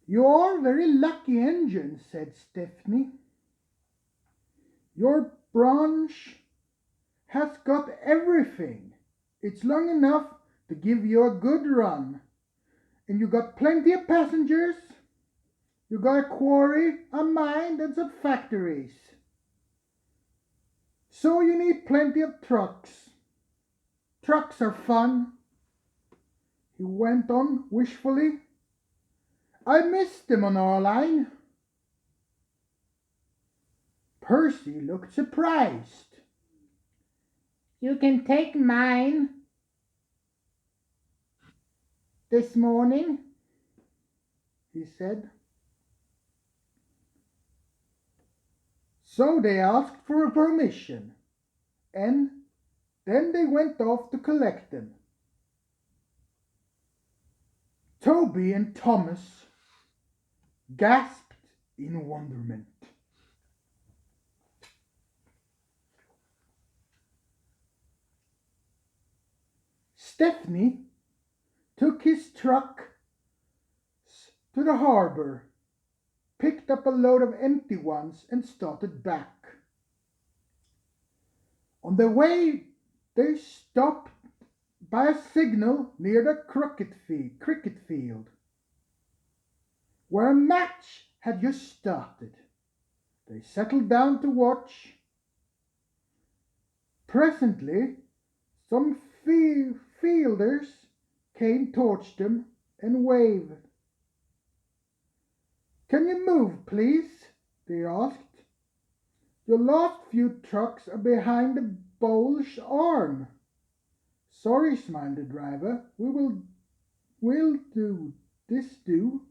"You're very lucky engine," said Stephanie. "Your branch has got everything. It's long enough to give you a good run. And you got plenty of passengers. You got a quarry, a mine, and some factories. So you need plenty of trucks. Trucks are fun," he went on wishfully. "I miss them on our line." Percy looked surprised. "You can take mine this morning," he said. So they asked for permission, and then they went off to collect them. Toby and Thomas gasped in wonderment. Stephanie took his truck to the harbor, picked up a load of empty ones, and started back. On the way, they stopped by a signal near the cricket field, where a match had just started. They settled down to watch. Presently, some fielders came towards them and waved. "Can you move, please?" they asked. "Your last few trucks are behind the bowl's arm." "Sorry," smiled the driver. We'll do this do."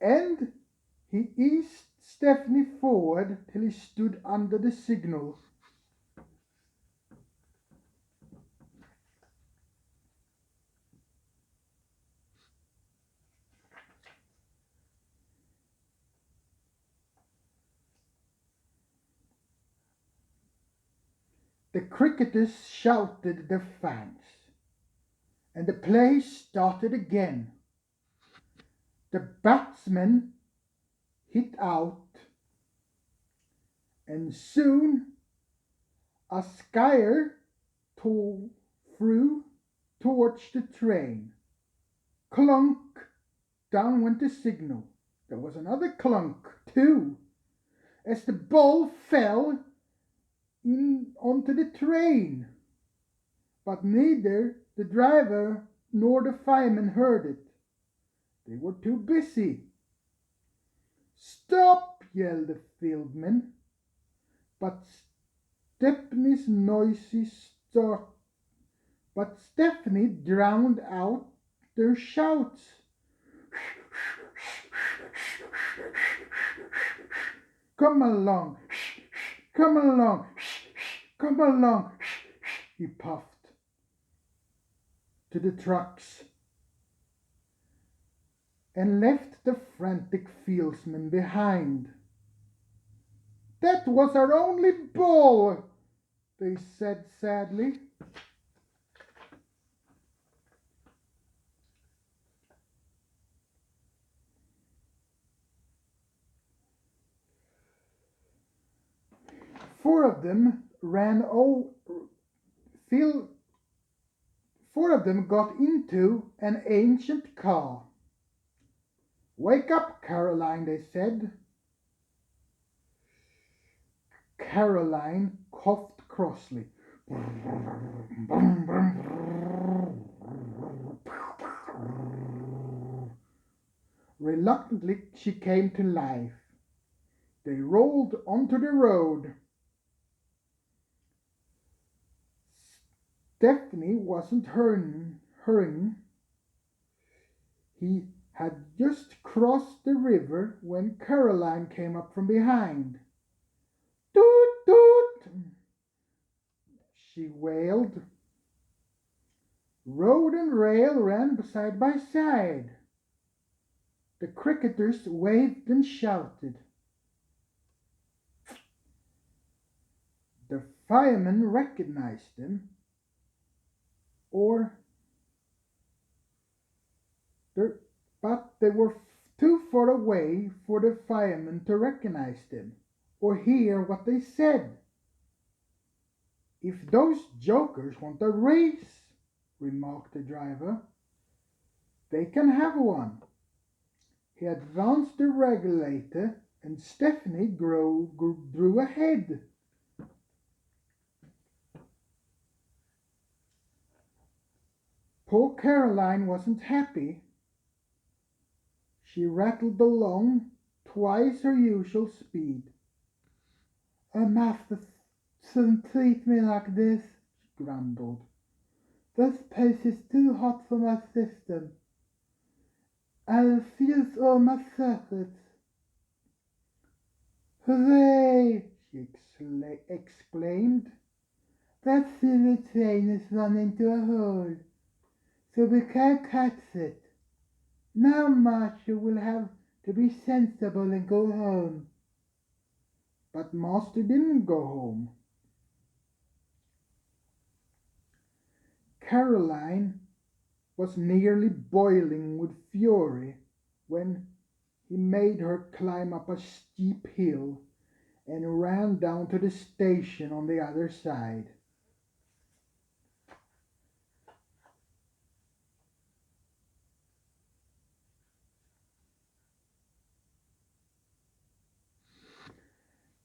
And he eased Stephanie forward till he stood under the signal. The cricketers shouted their thanks, and the play started again. The batsmen hit out, and soon a skier tore through towards the train. Clunk! Down went the signal. There was another clunk, too, as the ball fell in onto the train. But neither the driver nor the fireman heard it. They were too busy. "Stop!" yelled the fieldman. But Stephanie's noisy start. But Stephanie drowned out their shouts. "Come along, come along, come along," he puffed to the trucks, and left the frantic fieldsmen behind. "That was our only ball," they said sadly. Four of them ran over. Four of them got into an ancient car. "Wake up, Caroline," they said. Caroline coughed crossly. Reluctantly, she came to life. They rolled onto the road. Stephanie wasn't hurrying. He had just crossed the river when Caroline came up from behind. "Toot, toot!" she wailed. Road and rail ran side by side. The cricketers waved and shouted. The firemen recognized them, or but they were too far away for the firemen to recognize them or hear what they said. "If those jokers want a race," remarked the driver, "they can have one." He advanced the regulator and Stephanie drew ahead. Poor Caroline wasn't happy. She rattled along twice her usual speed. "A master shouldn't treat me like this," she grumbled. "This place is too hot for my system. I refuse all my circuits." "Hooray!" she exclaimed. "That silly train has run into a hole, so we can't catch it. Now Master will have to be sensible and go home." But Master didn't go home. Caroline was nearly boiling with fury when he made her climb up a steep hill and ran down to the station on the other side.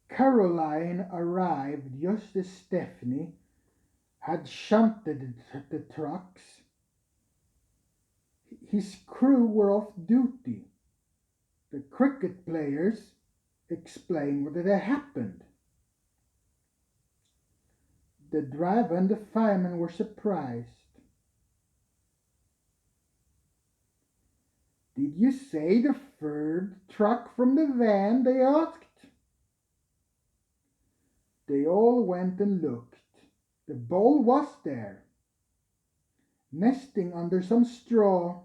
Caroline arrived just as Stephanie had shunted the trucks. His crew were off duty. The cricket players explained what had happened. The driver and the fireman were surprised. "Did you say the third truck from the van?" they asked. They all went and looked. The ball was there, nesting under some straw.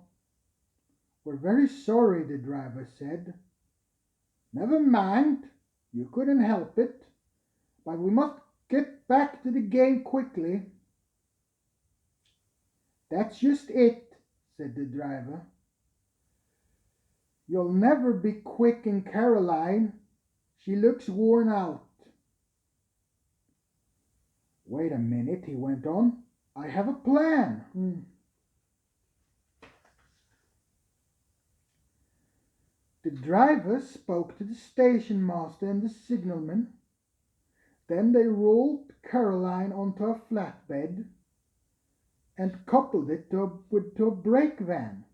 "We're very sorry," the driver said. "Never mind, you couldn't help it, but we must get back to the game quickly." "That's just it," said the driver. "You'll never be quick in Caroline. She looks worn out." "Wait a minute," he went on. "I have a plan." The driver spoke to the station master and the signalman. Then they rolled Caroline onto a flatbed and coupled it to a brake van.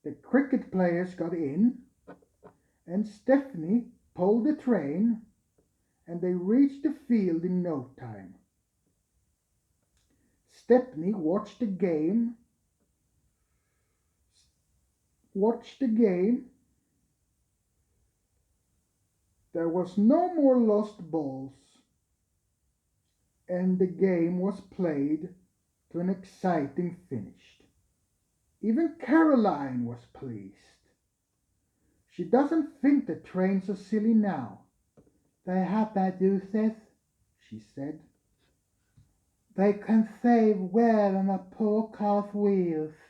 The cricket players got in, and Stephanie pulled the train, and they reached the field in no time. Stephanie watched the game. There was no more lost balls, and the game was played to an exciting finish. Even Caroline was pleased. She doesn't think the trains are silly now. "They have their uses," she said. "They can save wear on a poor car's wheels."